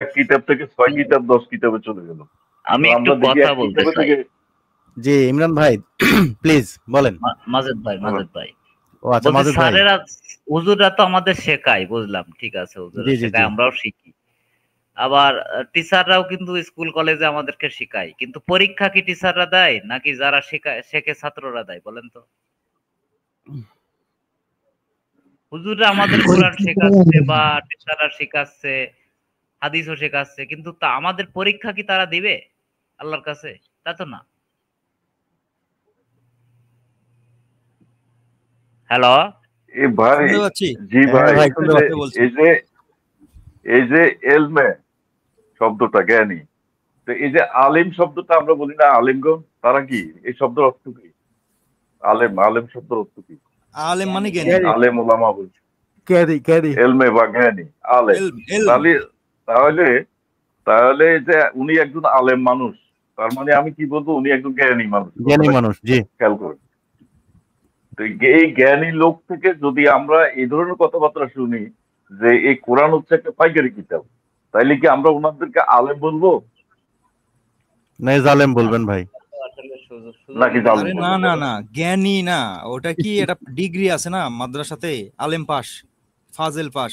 কিতাব থেকে 6 কিতাব 10 কিতাবে চলে গেল। আমি তো একটু আমরা দেখি কথা এক বলতে কিতাবে চাই। থেকে। জি ইমরান ভাই প্লিজ বলেন। মাজেদ ভাই বলেন। ও আচ্ছা বলছি মাজেদ ভাই। স্যারেরা হুজুররা তো আমাদের শেখায়, বুঝলাম, ঠিক আছে, হুজুররা জি জি জি শেখায়, আমরাও শিখি। আবার টিচাররাও কিন্তু স্কুল কলেজে আমাদেরকে শেখায়, কিন্তু পরীক্ষা কি টিচাররা দেয় নাকি যারা শেখে ছাত্ররা দেয় বলেন তো? হুজুররা আমাদের কোরআন শেখাচ্ছে বা টিচাররা শেখাচ্ছে, হাদিসও শেখাচ্ছে, কিন্তু তা আমাদের পরীক্ষা কি তারা দিবে আল্লাহর কাছে? তা তো না। হ্যালো, এ ভাই, শুনতে পাচ্ছি। জি হ্যাঁ ভাই, ভাই শুনতে পাচ্ছি বলছি। এই যে এলমে শব্দটা জ্ঞানী, তো এই যে আলিম শব্দটা আমরা বলি না, আলিমগণ তারা কি, এই শব্দের অর্থ কি? আলেম শব্দের অর্থ কি? আলেম মানে জ্ঞানী। জ্ঞানী। আলেম ওলামা বলছি, ক্যারি এলমে বা জ্ঞানী, আলেম। এলম। তাহলে তাহলে তাহলে যে উনি একজন আলেম মানুষ, তার মানে আমি কি বলবো, উনি একজন জ্ঞানী মানুষ। জ্ঞানী কথাটা মানুষ জি। খেয়াল করুন। তো এই জ্ঞানী লোক থেকে যদি আমরা এই ধরনের কথাবার্তা শুনি যে এই কোরআন হচ্ছে একটা পাইকারি কিতাব, তাইলে কি আমরা ওনাদেরকে আলেম বলবো না জালেম বলবেন ভাই। আসলে নাকি সুযোগই জালেম আরে নেই। না বলবো না বলেন? না, জ্ঞানী না, ওটা কি একটা ডিগ্রি আছে না মাদ্রাসাতে, আলেম পাস, ফাজেল পাস।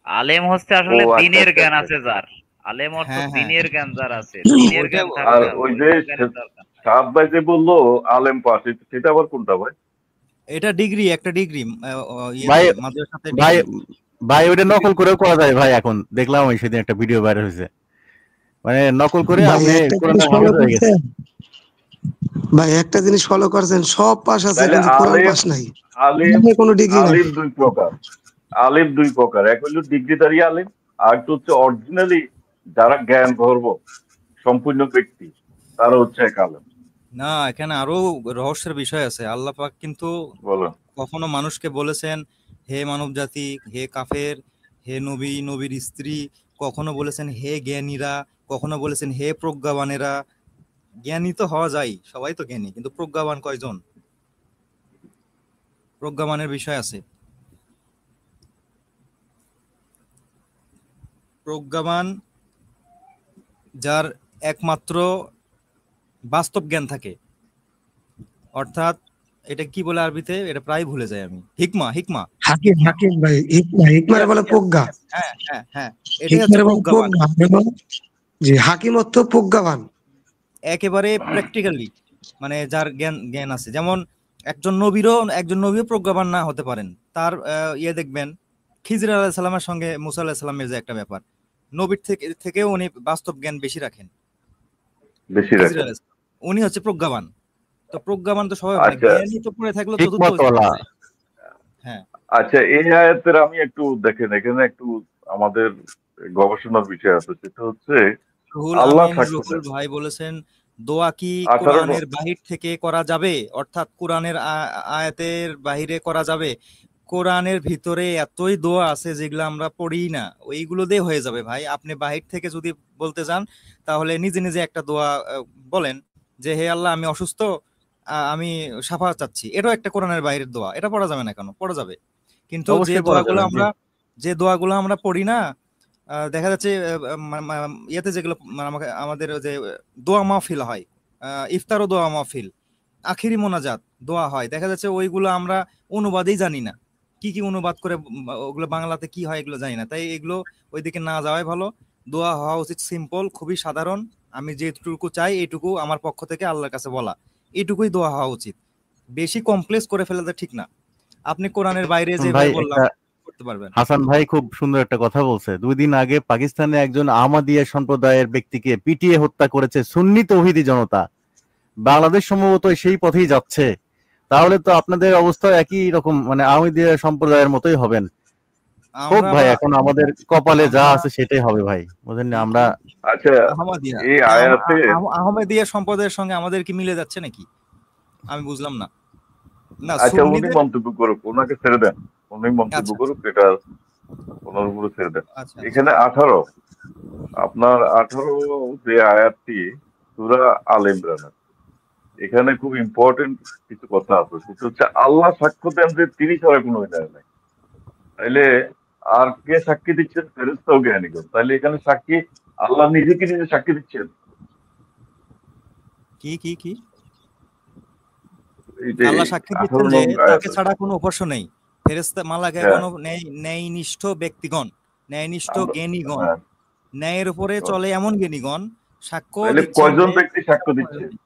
আলেম হচ্ছে ও আসলে আচ্ছা দিনের আচ্ছা জ্ঞান আচ্ছা। আছে যার। আলেম অর্থ হ্যাঁ হ্যাঁ, দিনের জ্ঞান যার আছে, দিনের ওইটা জ্ঞান আর থাকলে ওই যে অন্য জ্ঞানের দরকার নাই। সাহাব ভাই যে বললো আলেম পাস, সেটা আবার কোনটা ভাই? এটা ডিগ্রি, একটা ডিগ্রি ভাই ইয়েতে মাদ্রাসাতে ভাই ডিগ্রি। ভাই ওটা নকল করেও করা যায় ভাই, এখন দেখলাম ওই সেদিন একটা ভিডিও ভাইরাল হয়েছে, মানে নকল করে ভাই আপনি একটা কোরআন জিনিস ফলো হাফেজ হয়ে গেছে। করছেন, ভাই একটা জিনিস ফলো করছেন, সব পাস আছে তাহলে কিন্তু কোরআন আলেম পাস নাই, আলিম মানে কোনো ডিগ্রি নাই। আলিম দুই প্রকার। আলিম দুই প্রকার, এক হলো ডিগ্রিধারী আলিম, আর একটা হচ্ছে অরিজিনালি যারা জ্ঞান গর্ব সম্পূর্ণ ব্যক্তি, তারা হচ্ছে এক আলেম। না, এখানে আরো রহস্যের বিষয় আছে। আল্লাহ পাক কিন্তু বলো। কখনো মানুষকে বলেছেন হে মানব জাতি, হে কাফের, হে নবী, নবীর স্ত্রী, কখনো বলেছেন হে জ্ঞানীরা, কখনো বলেছেন হে প্রজ্ঞাবানেরা। জ্ঞানী তো হওয়া যায়, সবাই তো জ্ঞানী, কিন্তু প্রজ্ঞাবান কয়জন? প্রজ্ঞাবানের বিষয় আছে। প্রজ্ঞাবান যার একমাত্র বাস্তব জ্ঞান থাকে, অর্থাৎ এটা কি বলে আরবিতে, এটা প্রায় ভুলে যাই আমি। হিকমা, হিকমা। হাকিম, হাকিম ভাই, হিকমারে Yes, বলে yes, প্রজ্ঞা, yes, হ্যাঁ হ্যাঁ হ্যাঁ, এটাই হচ্ছে হিকমারে বলে প্রজ্ঞাবান। প্রজ্ঞা এবং জি হাকিম অর্থ প্রজ্ঞাবান। একেবারে প্র্যাকটিক্যালি, মানে যার জ্ঞান জ্ঞান আছে। যেমন একজন নবীও প্রজ্ঞাবান না হতে পারেন। তার দেখবেন খিজির আলাইহিস সালামের সঙ্গে মুসা আলাইহিস সালামের যে একটা ব্যাপার, নবীর থেকেও উনি বাস্তব জ্ঞান বেশি রাখেন। বেশি খিজির রাখেন। আলাইহিস সালাম, উনি হচ্ছে প্রজ্ঞাবান। তো প্রজ্ঞাবান তো সবাই, মানে আচ্ছা জ্ঞানী তো পড়ে থাকলো চতুর্থ হিকমতওয়ালা। স্তরে। হ্যাঁ, আচ্ছা, এই আয়াতের আমি একটু দেখেন, এখানে একটু আমাদের গবেষণার বিষয় আছে, সেটা হচ্ছে রুহুল আল্লাহ আমিন সাক্ষ্য রুহুল দেন। ভাই বলেছেন, দোয়া কি 18 কোরআনের বাহির থেকে করা যাবে? অর্থাৎ কোরআনের আয়াতের বাহিরে করা যাবে? কোরআনের ভিতরে এতই দোয়া আছে যেগুলো আমরা পড়ি না, ওইগুলো দিয়ে হয়ে যাবে ভাই। আপনি বাহির থেকে যদি বলতে যান, তাহলে নিজে নিজে একটা দোয়া বলেন যে হে আল্লাহ আমি অসুস্থ, আমি সাফা চাচ্ছি, এটাও একটা কোরআনের বাইরের দোয়া, এটা পড়া যাবে না কেন? পড়া যাবে। কিন্তু অবশ্যই পড়া যাবে জি। যে দোয়াগুলো আমরা পড়ি না, দেখা যাচ্ছে ইয়েতে যেগুলো আমাদের যে দোয়া মাহফিল হয়, ইফতার ও দোয়া মাহফিল, আখিরি মোনাজাত দোয়া হয়, দেখা যাচ্ছে ওইগুলো আমরা অনুবাদেই জানি না, কি কি অনুবাদ করে ওগুলো বাংলাতে কি হয় এগুলো জানি না। তাই এগুলো ওইদিকে না যাওয়াই ভালো। দোয়া হওয়া উচিত সিম্পল, খুবই সাধারণ। আমি যেটুকু চাই এইটুকু আমার পক্ষ থেকে আল্লাহর কাছে বলা, এইটুকুই দোয়া হওয়া উচিত। বেশি কমপ্লেক্স করে ফেলাতে ঠিক না। আপনি কোরআনের বাইরে ভাই যেভাবে বললাম একটা করতে পারবেন। হাসান ভাই খুব সুন্দর একটা কথা বলছে। 2 দিন আগে পাকিস্তানে একজন আহমদিয়া সম্প্রদায়ের ব্যক্তিকে পিটিয়ে হত্যা করেছে সুন্নি তৌহিদি জনতা। বাংলাদেশ সম্ভবত সেই পথেই যাচ্ছে। তাহলে তো আপনাদের অবস্থা একই রকম, মানে আহমদিয়া সম্প্রদায়ের মতোই হবেন। হোক আমরা ভাই, এখন আমাদের কপালে যা আমরা আছে সেটাই হবে ভাই, বুঝলেন না? আমরা আচ্ছা, আহমদিয়া, এই আয়াতে আহমেদিয়া সম্প্রদায়ের সঙ্গে আমাদের কি মিলে যাচ্ছে নাকি? আমি বুঝলাম না। না, আচ্ছা, উনি সুন্নিদের। মন্তব্য করুক, ওনাকে ছেড়ে দেন, উনি মন্তব্য আচ্ছা করুক, এটা ওনার উপরে ছেড়ে দেন। আচ্ছা আচ্ছা। এখানে 18, আপনার 18 যে আয়াতটি সূরা আল ইমরান, এখানে খুব ইম্পর্টেন্ট কিছু কথা আছে, সেটা হচ্ছে আল্লাহ সাক্ষ্য দেন যে তিনি ছাড়া কোনো ইলাহ নাই। তাইলে আর কে সাক্ষী দিচ্ছেন? ফেরেশতা ও জ্ঞানীগণ। তাহলে এখানে সাক্ষী আল্লাহ নিজেকে নিজে সাক্ষী দিচ্ছেন। কি কি কি এই যে আল্লাহ সাক্ষী দিচ্ছেন 18 যে নং তাকে আয়াতে। ছাড়া কোনো উপাস্য নেই। ফেরেশতা হ্যাঁ, মালাকাগণ ন্যায়নিষ্ঠ ব্যক্তিগণ, ন্যায়নিষ্ঠ আমরা- জ্ঞানীগণ, হ্যাঁ। ন্যায়ের উপরে চলে এমন জ্ঞানীগণ সাক্ষ্য তাহলে দিচ্ছেন কয়জন যে ব্যক্তি সাক্ষ্য দিচ্ছে?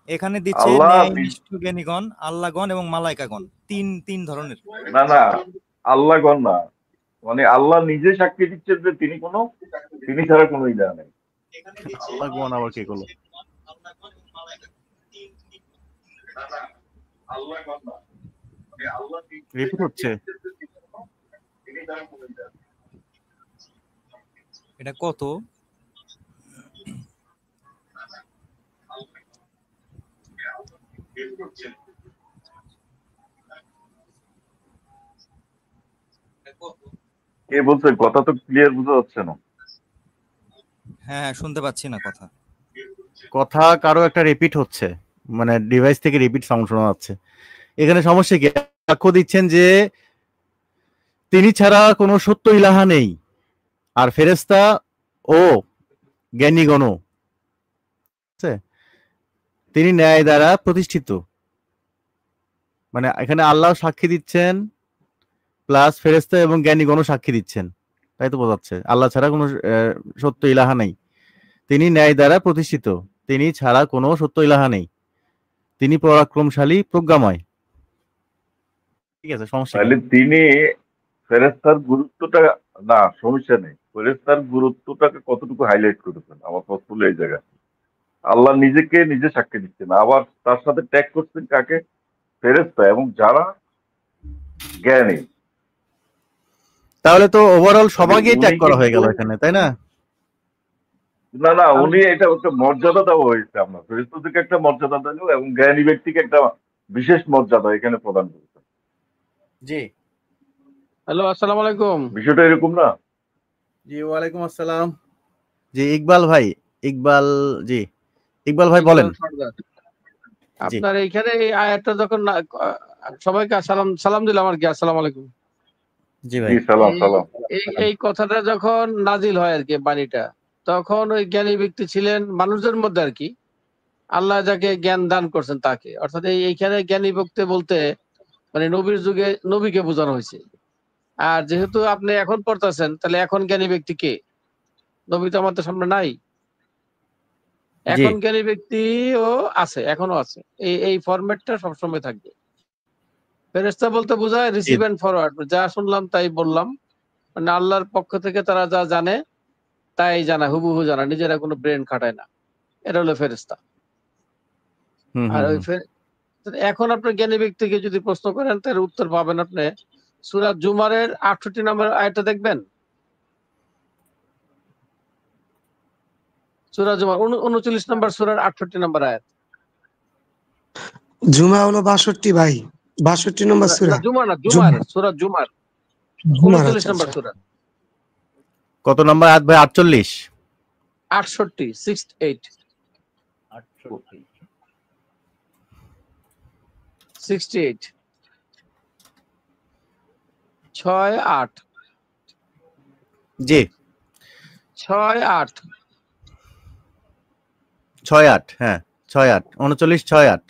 এখানে দিচ্ছে আল্লাহ ন্যায়নিষ্ঠ জ্ঞানীগণ, আল্লাহগণ এবং মালাইকাগণ, তিন ধরনের। না না, আল্লাহগণ না, মানে আল্লাহ নিজে সাক্ষী দিচ্ছেন যে তিনি ছাড়া কোনো ইলাহ নেই। আল্লাহ গণ আবার কে করলো? রিপিট হচ্ছে। এটা কত? কে বলছে? কথা তো ক্লিয়ার বোঝা যাচ্ছে না। হ্যাঁ, শুনতে পাচ্ছি না কথা। কথা কারো একটা রিপিট হচ্ছে, মানে ডিভাইস থেকে রিপিট সাউন্ড শোনা যাচ্ছে। এখানে সমস্যা কি? সাক্ষ্য দিচ্ছেন যে তিনি ছাড়া কোনো সত্য ইলাহা নেই, আর ফেরেশতা ও জ্ঞানীগণ তিনি ন্যায় দ্বারা প্রতিষ্ঠিত। মানে এখানে আল্লাহ সাক্ষী দিচ্ছেন প্লাস ফেরেশতা এবং জ্ঞানীগণ সাক্ষী দিচ্ছেন, তাই তো বোঝাচ্ছে আল্লাহ ছাড়া কোনো সত্য ইলাহা নেই। তিনি ন্যায় দ্বারা প্রতিষ্ঠিত, তিনি ছাড়া কোনো সত্য ইলাহা নেই, তিনি পরাক্রমশালী প্রজ্ঞাময়। ঠিক আছে, সমস্যা কি? তাহলে তিনি ফেরেশতার গুরুত্বটা, না সমস্যা নেই, ফেরেশতার গুরুত্বটাকে কতটুকু হাইলাইট করেছেন আমার প্রশ্ন হলো এই জায়গায়। আল্লাহ নিজেকে নিজে সাক্ষী দিচ্ছেন, আবার তার সাথে ট্যাগ করছেন কাকে? ফেরেশতা এবং যারা জ্ঞানী। তাহলে তো ওভারঅল সবাইকে উনি ট্যাগ করা হয়ে কিন্তু- গেল এখানে, তাই না? না না, উনি এটা একটা মর্যাদা দেওয়া হয়েছে, আমরা ফেরেশতাদেরকে একটা মর্যাদা দিল এবং জ্ঞানী ব্যক্তিকে একটা বিশেষ মর্যাদা এখানে প্রদান করেছে। জি হ্যালো, আসসালামু আলাইকুম। বিষয়টা এরকম না? জি, ওয়ালাইকুম আসসালাম। জি ইকবাল ভাই, জি ইকবাল ভাই বলেন। সর্দার। আপনার এইখানে এই আয়াতটা যখন সবাইকে সালাম দিলাম আর কি, আসসালামু আলাইকুম। জি ভাই। জি সালাম সালাম। এই কথাটা যখন নাজিল হয় আর কি, বাণীটা, তখন ওই জ্ঞানী ব্যক্তি ছিলেন মানুষদের মধ্যে আর কি, আল্লাহ যাকে জ্ঞান দান করছেন তাকে, অর্থাৎ এইখানে জ্ঞানী ব্যক্তি বলতে মানে নবীর যুগে নবীকে বোঝানো হয়েছে। আর যেহেতু আপনি এখন পড়তেছেন, তাহলে এখন জ্ঞানী ব্যক্তি কে? নবী তো আমাদের সামনে নাই। এখন জ্ঞানী ব্যক্তিও আছে, এখনো আছে। এই ফরম্যাটটা সবসময় থাকবে। ফেরেশতা বলতে বোঝায় রিসিভ এন্ড ফরওয়ার্ড, যা শুনলাম তাই বললাম, মানে আল্লাহর পক্ষ থেকে তারা যা জানে তাই জানা, হুবহু জানা, নিজেরা কোনো ব্রেন খাটায় না। এটা হলো ফেরেশতা। আর ওই এখন আপনার জ্ঞানী ব্যক্তিকে যদি প্রশ্ন করেন, তার উত্তর পাবেন আপনি সূরা জুমারের 68 নম্বর আয়াতটা দেখবেন। সূরা জুমার 39 নম্বর সূরার 68 নম্বর আয়াত। জুমা হলো 62 ভাই, 62 নম্বর সূরা। জুমা না, জুমার, সূরা জুমার 39 নম্বর সূরা। কত নম্বর আয়াত ভাই? 48 68 68 68 68 জি 68 68, হ্যাঁ 68, 39 68।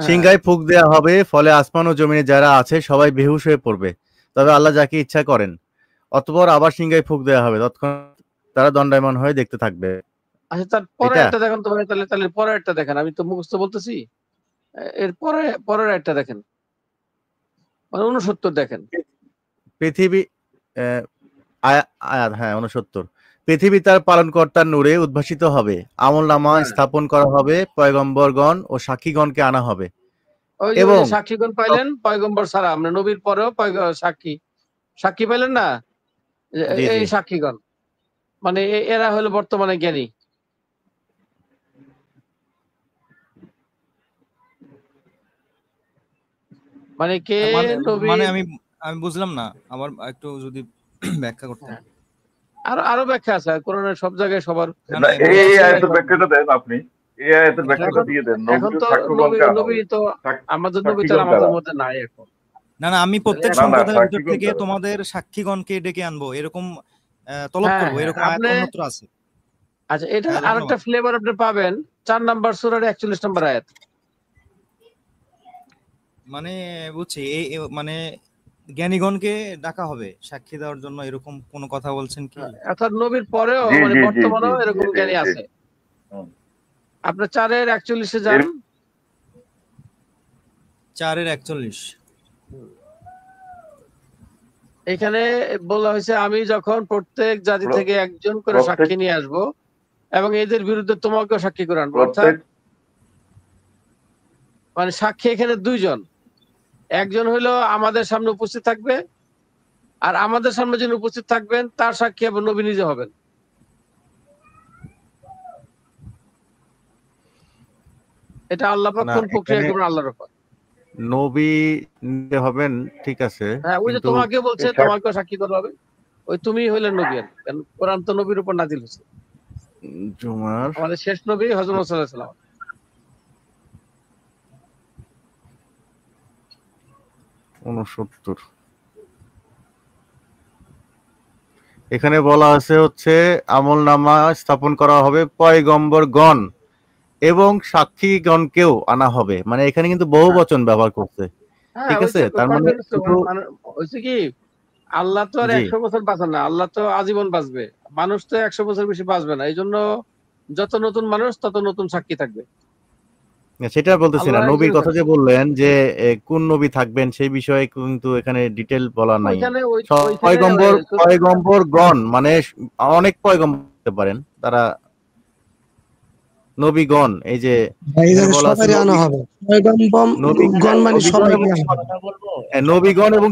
সিংহায় ফুঁক দেয়া হবে, ফলে আসমান ও জমিনে যারা আছে সবাই বেহুশ হয়ে পড়বে, তবে আল্লাহ যাকে ইচ্ছা করেন। অতঃপর আবার সিংহায় ফুঁক দেয়া হবে, তৎক্ষণাৎ তারা দণ্ডায়মান হয়ে দেখতে থাকবে। আচ্ছা, তার পরে একটা দেখেন তো ভাই, তাহলে পরে একটা দেখেন, আমি তো মুখস্থ বলতেছি। এর পরের একটা দেখেন, মানে 69 দেখেন। পৃথিবী আয়াত, হ্যাঁ 69। পৃথিবী তার পালনকর্তার নূরে উদ্ভাসিত হবে, আমলনামা স্থাপন করা হবে, পয়গম্বরগণ ও সাক্ষীগণকে আনা হবে। ওই যে সাক্ষীগণ পাইলেন, পয়গম্বর ছাড়া আমরা নবীর পরেও সাক্ষী পাইলেন না, এই সাক্ষীগণ মানে এরা হলো বর্তমানে জ্ঞানী। মানে কে নবী, মানে আমি বুঝলাম না, আবার একটু যদি ব্যাখ্যা করতে। আরো ব্যাখ্যা আছে কোরআনের সব জায়গায় সবার। এই আয়াতের ব্যাখ্যাটা দেন আপনি, এই আয়াতের ব্যাখ্যাটা দিয়ে দেন। এখন তো নবী তো আমাদের নবী তো আমাদের মধ্যে নাই এখন। না না, আমি প্রত্যেক এখন- না, না, সম্প্রদায়ের ভিতর সাক্ষীগণ থেকে কারা? তোমাদের সাক্ষীগণকে ডেকে আনবো, এরকম তলব হ্যাঁ, করবো, হ্যাঁ, এরকম আয়াত আপনি- অন্যত্র আছে। আচ্ছা, এটা হ্যাঁ, আরেকটা ধন্যবাদ। ফ্লেভার আপনি পাবেন 4 নাম্বার সূরার 41 নম্বর আয়াত। মানে বুঝছি, মানে জ্ঞানীগণকে ডাকা হবে সাক্ষী দেওয়ার জন্য, এরকম কোন কথা বলছেন কি? অর্থাৎ নবীর পরেও জি, মানে জি, জি, বর্তমানেও জি, এরকম জি, জ্ঞানী জি। আছে। হুম। আপনার 4-এর 41-এ যান। 4-41। এখানে বলা হয়েছে, আমি যখন প্রত্যেক জাতি থেকে একজন করে প্রত্যেক- সাক্ষী নিয়ে আসবো এবং এদের বিরুদ্ধে তোমাকেও সাক্ষী করে আনবো। অর্থাৎ প্রত্যেক মানে সাক্ষী এখানে 2 জন, একজন হইলো আমাদের সামনে উপস্থিত থাকবে, আর আমাদের সামনে যিনি উপস্থিত থাকবেন তার সাক্ষী এবং নবী নিজে হবেন। এটা আল্লাহ পাক না, কোন প্রক্রিয়া এখানে করবেন আল্লাহর উপর। নবী নিতে হবেন, ঠিক আছে, হ্যাঁ, ওই যে কিন্তু তোমাকে বলছে, এই তোমাকেও সাক্ষী করা হবে। ওই তুমি হইলেন নবী আর কি। কারণ কোরআন তো নবীর উপর নাজিল হয়েছে। জুমার আমাদের শেষ নবী হযরত মুহাম্মদ সাল্লাল্লাহু আলাইহি ওয়াসাল্লাম। 69 এখানে বলা আছে হচ্ছে আমল নামা স্থাপন করা হবে পয়গম্বরগণ এবং সাক্ষীগণকেও আনা হবে, মানে এখানে কিন্তু বহু বচন ব্যবহার করছে, হ্যাঁ, ঠিক ওই আছে, তো তার মানে কনফিডেন্স তো, শুধু- মানে হইছে কি, আল্লাহ তো আর জি। 100 বছর বাঁচান না, আল্লাহ তো আজীবন বাঁচবে। মানুষ তো 100 বছর বেশি বাঁচবে না। এইজন্য যত নতুন মানুষ তত নতুন সাক্ষী থাকবে। সেটা বলতেছি না, আল্লাহ নবীর একজনই কথা যে থাকবে। বললেন যে কোন নবী থাকবেন সেই বিষয়ে কিন্তু এখানে ডিটেল বলা নাই। ওইখানে পয়গম্বরগণ মানে অনেক পয়গম্বর হতে পারেন, তারা নবীগণ, এই যে ভাই এখানে এদের বলা আছে সবারই আনা হবে, পয়গম্বর নবী- গণ মানে নবীগণ সবাইকে এবং আনা হবে। কথা বলবো, নবীগণ এবং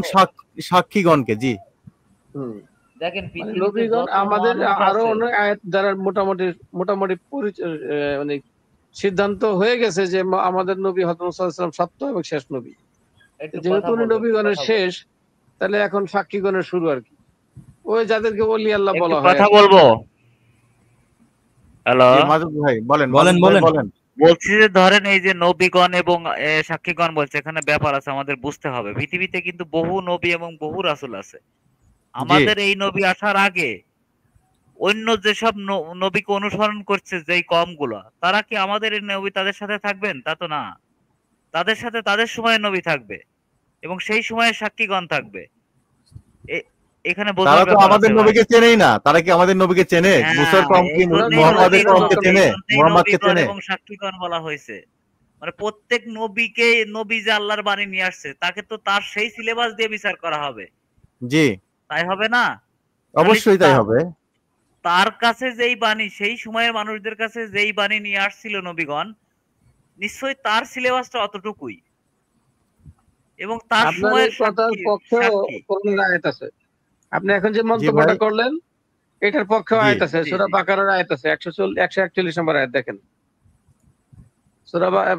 সাক্ষীগণকে, জি হুম, দেখেন মানে পৃথিবীতে নবীগণ যত আমাদের মানুষ আরো আছে, অনেক আয়াত দ্বারা মোটামুটি মোটামুটি মানে সিদ্ধান্ত হয়ে গেছে যে আমাদের নবী হযরত মুহাম্মদ সাল্লাল্লাহু আলাইহি ওয়াসাল্লাম সত্য এবং শেষ নবী। একটু যেহেতু কথা উনি বলবো, নবীগণের শেষ, তাহলে এখন সাক্ষীগণের শুরু আর কি। ওই যাদেরকে ওলি আল্লাহ একটু বলা হয় কথা আর কি। বলবো। হ্যালো, জি, মাসুদ ভাই বলেন, বলেন, মাসুদ ভাই বলেন। বলেন। বলছি যে ধরেন এই যে নবীগণ এবং সাক্ষীগণ বলছে, এখানে ব্যাপার আছে আমাদের বুঝতে হবে। পৃথিবীতে কিন্তু বহু নবী এবং বহু রাসূল আছে। আমাদের এই নবী আসার আগে অন্য যেসব নবীকে অনুসরণ করছে যেই কমগুলো, তারা কি আমাদের এই নবী তাদের সাথে থাকবেন? তা তো না। তাদের সাথে তাদের সময়ে নবী থাকবে এবং সেই সময়ে সাক্ষীগণ থাকবে। এখানে তারা বোঝার তো ব্যাপার আমাদের আছে ভাই। নবীকে চেনেই না, তারা কি আমাদের নবীকে চেনে? হ্যাঁ, মুসার কম কি এই জন্যই মুহাম্মাদের কমকে নবীগণ, চেনে? এই জন্যই মুহাম্মাদকে নবীগণ চেনে? এবং সাক্ষীগণ বলা হয়েছে। মানে প্রত্যেক নবীকে, নবী যে আল্লাহর বাণী নিয়ে আসছে তাকে তো তার সেই সিলেবাস দিয়ে বিচার করা হবে, জি, তাই হবে না? অবশ্যই তাই হবে। তার কাছে যেই বাণী, সেই সময়ের মানুষদের কাছে যেই বাণী নিয়ে আসছিল নবীগণ, নিশ্চয়ই তার সিলেবাসটা অতটুকুই এবং তার আপনার সময়ের এই কথার পক্ষেও সাক্ষী। কোরআনের আয়াত আছে। আপনি এখন যে জি মন্তব্যটা ভাই, করলেন, এটার পক্ষেও জি আয়াত আছে। জি, সূরা জি। বাকারার আয়াত আছে, 141 নম্বর আয়াত দেখেন।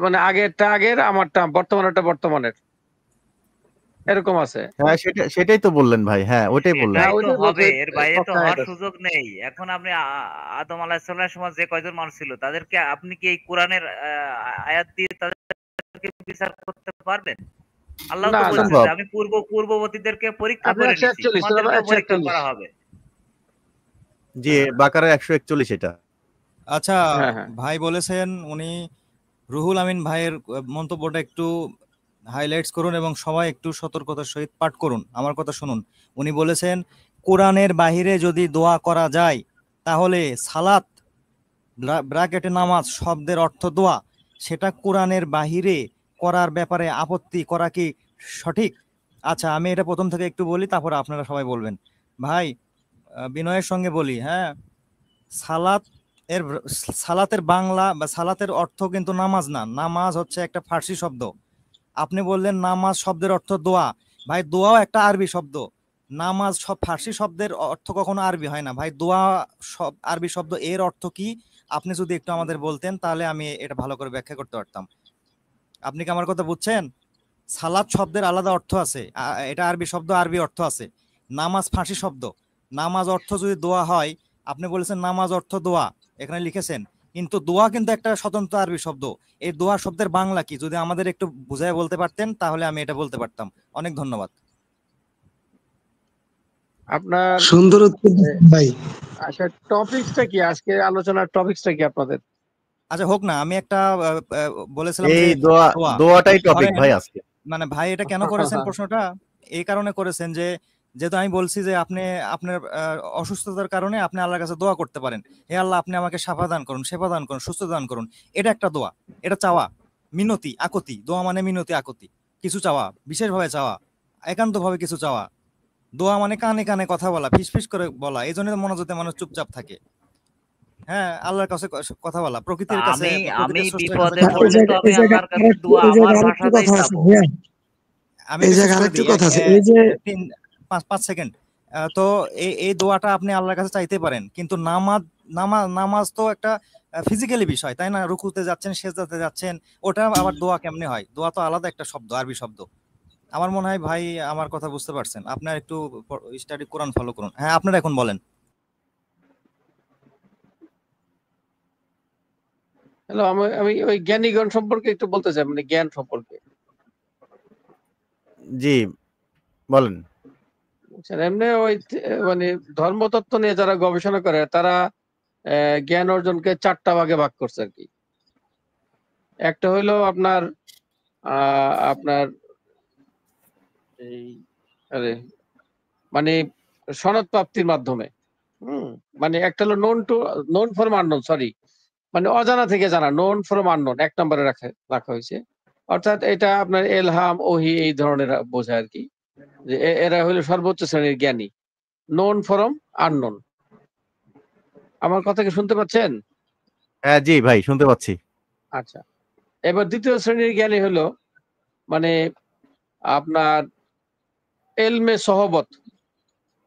মানে আগেরটা আগের, আমারটা বর্তমানেরটা বর্তমানের, এরকম আছে। হ্যাঁ সেটাই তো বললেন ভাই, হ্যাঁ ওইটাই বললেন। হ্যাঁ, সেটাই তো ওইটাই বলছে, হবে, এর বাইরে তো পক্ষে আয়াত হওয়ার আছে। সুযোগ নেই। এখন আপনি আদম আলাইহিস সালামের সময় যে কয়জন মানুষ ছিল তাদেরকে আপনি কি এই কোরআনের আয়াত দিয়ে তাদেরকে বিচার করতে পারবেন? আল্লাহ না, তো না, বলছে অসম্ভব। যে আমি পূর্ববর্তীদেরকে পরীক্ষা আপনি করে নিছি, 141 তোমাদেরকেও পরীক্ষা 141। করা হবে। জি, বাকারা 141 এটা। আচ্ছা, হ্যাঁ, হ্যাঁ। ভাই বলেছেন উনি, রুহুল আমিন ভাইয়ের মন্তব্যটা একটু হাইলাইটস করুন এবং সবাই একটু সতর্কতার সহিত পাঠ করুন, আমার কথা শুনুন। উনি বলেছেন কোরআনের বাহিরে যদি দোয়া করা যায় তাহলে সালাত ব্র্যাকেটে নামাজ শব্দের অর্থ দোয়া, সেটা কোরআনের বাহিরে করার ব্যাপারে আপত্তি করা কি সঠিক? আচ্ছা, আমি এটা প্রথম থেকে একটু বলি, তারপরে আপনারা সবাই বলবেন। ভাই, বিনয়ের সঙ্গে বলি, হ্যাঁ, সালাত এর সালাতের বাংলা বা সালাতের অর্থ কিন্তু নামাজ না, নামাজ হচ্ছে একটা ফার্সি শব্দ। আপনি বললেন নামাজ শব্দের অর্থ দোয়া, ভাই দোয়াও একটা আরবি শব্দ। নামাজ সব ফার্সি শব্দের অর্থ কখনো আরবি হয় না ভাই, দোয়া সব আরবি শব্দ, এর অর্থ কি আপনি যদি একটু আমাদের বলতেন তাহলে আমি এটা ভালো করে ব্যাখ্যা করতে পারতাম। আপনি কি আমার কথা বুঝছেন? সালাত শব্দের আলাদা অর্থ আছে, এটা আরবি শব্দ, আরবি অর্থ আছে। নামাজ ফার্সি শব্দ, নামাজ অর্থ যদি দোয়া হয়, আপনি বলেছেন নামাজ অর্থ দোয়া, এখানে লিখেছেন, কিন্তু দোয়া কিন্তু একটা স্বতন্ত্র আরবি শব্দ। এই দোয়া শব্দের বাংলা কি যদি আমাদের একটু বুঝায় বলতে পারতেন তাহলে আমি এটা বলতে পারতাম। অনেক ধন্যবাদ। আপনার সুন্দর উত্তর দিচ্ছেন ভাই। আচ্ছা, টপিকসটা কি, আজকে আলোচনার টপিকসটা কি আপনাদের? আচ্ছা হোক না, আমি একটা বলেছিলাম এই যে দোয়া, দোয়া দোয়াটাই টপিক ধরেন, ভাই আজকে। মানে ভাই এটা কেন করেছেন প্রশ্নটা, এই কারণে করেছেন যে যেহেতু আমি বলছি যে আপনি আপনার অসুস্থতার কারণে আপনি আল্লাহর কাছে দোয়া করতে পারেন, হে আল্লাহ আপনি আমাকে শাফা দান করুন, সেবা দান করুন, সুস্থ দান করুন। এটা একটা দোয়া, এটা চাওয়া, মিনতি আকুতি। দোয়া মানে মিনতি আকুতি, কিছু চাওয়া, বিশেষভাবে চাওয়া, একান্তভাবে কিছু চাওয়া। দোয়া মানে কানে কানে কথা বলা, ফিস ফিস করে বলা। এই জন্য মনোযোগে মানুষ চুপচাপ থাকে। হ্যাঁ, আল্লাহর কাছে কথা বলা, প্রকৃতির কাছে, আমি আমি প্রকৃতির স্রষ্টার কাছে বিপদে কথা পড়লে তো বলা। আমি আল্লাহর কাছে দোয়া এই আমার জায়গায় আরেকটু ভাষাতেই কথা আছে চাবো। ভাইয়া, আমি এই একটু শেষ জায়গায় করে আরেকটু দিই, কথা আছে। এই যে 5 সেকেন্ড। তো এই দোয়াটা আপনি আল্লাহর কাছে চাইতে পারেন, কিন্তু নামাজ নামাজ তো একটা ফিজিক্যালি বিষয়, তাই না? রুকুতে যাচ্ছেন, সেজদাতে যাচ্ছেন, ওটা আবার দোয়া কেমনে হয়? দোয়া তো আলাদা একটা শব্দ, আরবি শব্দ। আমার মনে হয় ভাই আমার কথা বুঝতে পারছেন। আপনার একটু স্টাডি কোরআন ফলো করুন। হ্যাঁ, আপনারা এখন বলেন। হ্যালো, আমি আমি ওই জ্ঞানীগণ সম্পর্কে একটু বলতে চাই, মানে জ্ঞান সম্পর্কে। জি বলেন। বুঝছেন, এমনি ওই মানে ধর্মতত্ত্ব নিয়ে যারা গবেষণা করে তারা জ্ঞান অর্জনকে 4টা ভাগে ভাগ করছে আর কি। একটা হইলো আপনার আপনার এই আরে মানে সনদ প্রাপ্তির মাধ্যমে। মানে একটা হলো নোন ফ্রম আননোন, সরি, মানে অজানা থেকে জানা, নোন ফ্রম আননোন 1 নম্বরে রাখা হয়েছে। অর্থাৎ এটা আপনার এলহাম, ওহী এই ধরনের বোঝায় আরকি। যে এরা হলো সর্বোচ্চ শ্রেণীর জ্ঞানী। Known from unknown. আমার কথা কি শুনতে পাচ্ছেন? হ্যাঁ জি ভাই শুনতে পাচ্ছি। আচ্ছা। এবার ২য় শ্রেণীর জ্ঞানী হলো মানে আপনার এলমে সহবত,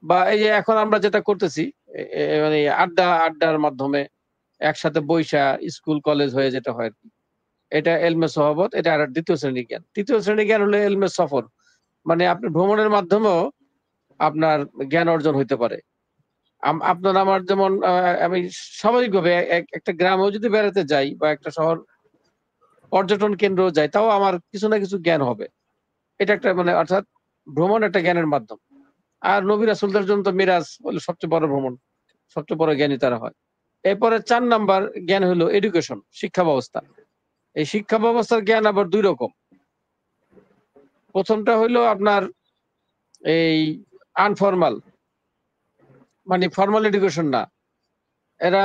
বা এই যে এখন আমরা যেটা করতেছি মানে আড্ডার মাধ্যমে একসাথে বইসা স্কুল কলেজ হয়ে যেটা হয় আরকি। এটা এলমে সহবত, এটা আর ২য় শ্রেণীর জ্ঞান। ৩য় শ্রেণীর জ্ঞান হলো এলমে সফর। মানে আপনি ভ্রমণের মাধ্যমেও আপনার জ্ঞান অর্জন হইতে পারে। আপনার আমার যেমন আমি স্বাভাবিকভাবে একটা গ্রামেও যদি বেড়াতে যাই বা একটা শহর পর্যটন কেন্দ্রেও যাই, তাও আমার কিছু না কিছু জ্ঞান হবে। এটা একটা মানে অর্থাৎ ভ্রমণ একটা জ্ঞানের মাধ্যম। আর নবী রাসূলদের জন্য তো মিরাজ হলো সবচেয়ে বড় ভ্রমণ। সবচেয়ে বড় জ্ঞানী তারা হয়। এরপরে ৪ নাম্বার জ্ঞান হলো এডুকেশন, শিক্ষা ব্যবস্থা। এই শিক্ষা ব্যবস্থার জ্ঞান আবার ২ রকম। ১ম টা হইলো আপনার এই আনফরমাল, মানে ফরমাল এডুকেশন না। এরা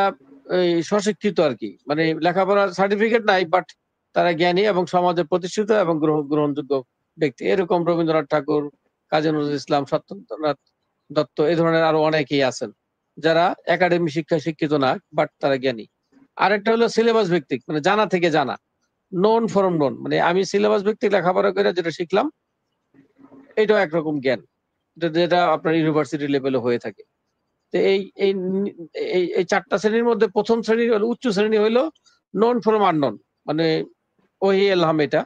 এই স্বশিক্ষিত আরকি। মানে লেখাপড়ার সার্টিফিকেট নাই, বাট তারা জ্ঞানী এবং সমাজে প্রতিষ্ঠিত এবং গ্রহণযোগ্য ব্যক্তি। এরকম রবীন্দ্রনাথ ঠাকুর, কাজী নজরুল ইসলাম, সত্যেন্দ্রনাথ দত্ত এই ধরনের আরো অনেকেই আছেন। যারা একাডেমিক শিক্ষায় শিক্ষিত না, বাট তারা জ্ঞানী। আরেকটা হলো সিলেবাস ভিত্তিক, মানে জানা থেকে জানা। নোন ফ্রম নোন, মানে আমি সিলেবাস ভিত্তিক লেখাপড়া করে যেটা শিখলাম, এটাও একরকম জ্ঞান। যেটা আপনার ইউনিভার্সিটি লেভেলে হয়ে থাকে। তো এই ৪টা শ্রেণীর মধ্যে ১ম শ্রেণী হলো উচ্চ শ্রেণী হইলো নোন ফ্রম আননোন, মানে ওহী এলহাম এটা।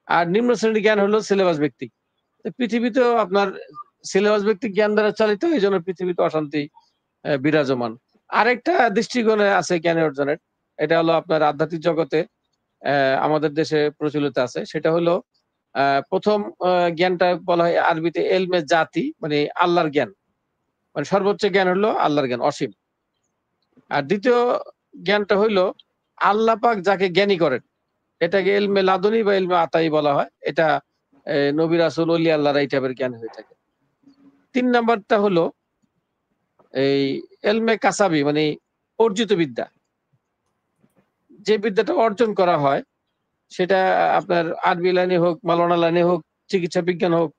আর নিম্ন শ্রেণীর জ্ঞান হলো সিলেবাস ভিত্তিক। তো পৃথিবীতেও আপনার সিলেবাস ভিত্তিক জ্ঞান দ্বারা চালিত, এইজন্য পৃথিবীতে অশান্তি বিরাজমান। আরেকটা দৃষ্টিকোণে আছে জ্ঞান অর্জনের। এটা হলো আপনার আধ্যাত্মিক জগতে আমাদের দেশে প্রচলিত আছে। সেটা হলো ১ম জ্ঞানটা বলা হয় আরবিতে এলমে জাতি, মানে আল্লাহর জ্ঞান। মানে সর্বোচ্চ জ্ঞান হলো আল্লাহর জ্ঞান, অসীম। আর ২য় জ্ঞানটা হইলো আল্লাহ পাক যাকে জ্ঞানী করেন, এটাকে ইলমে লাদুনী বা ইলমে আতাই বলা হয়। এটা নবী রাসূল, ওলি আল্লাহর এই টাইপের জ্ঞান হয়ে থাকে। ৩ নাম্বারটা হলো এই ইলমে কাসাবি, মানে অর্জিত বিদ্যা। যে বিদ্যাটা অর্জন করা হয় সেটা আপনার আরবি লাইনে হোক, মাওলানা লাইনে হোক, চিকিৎসা বিজ্ঞান হোক,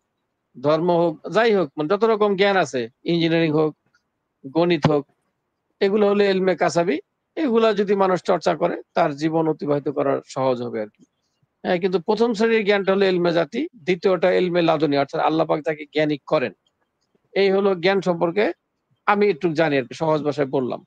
ধর্ম হোক, যাই হোক, মানে যত রকম জ্ঞান আছে, ইঞ্জিনিয়ারিং হোক, গণিত হোক, এগুলো হলো ইলমে কাসাবি। এগুলা যদি মানুষ চর্চা করে তার জীবন অতিবাহিত করা সহজ হবে আরকি। হ্যাঁ, কিন্তু ১ম শ্রেণীর জ্ঞানটা হলো ইলমে জাতি, ২য়টা ইলমে লাদুনী, অর্থাৎ আল্লাহ পাক তাকে জ্ঞানী করেন। এই হলো জ্ঞান সম্পর্কে আমি একটু জানি আরকি, সহজ ভাষায় বললাম।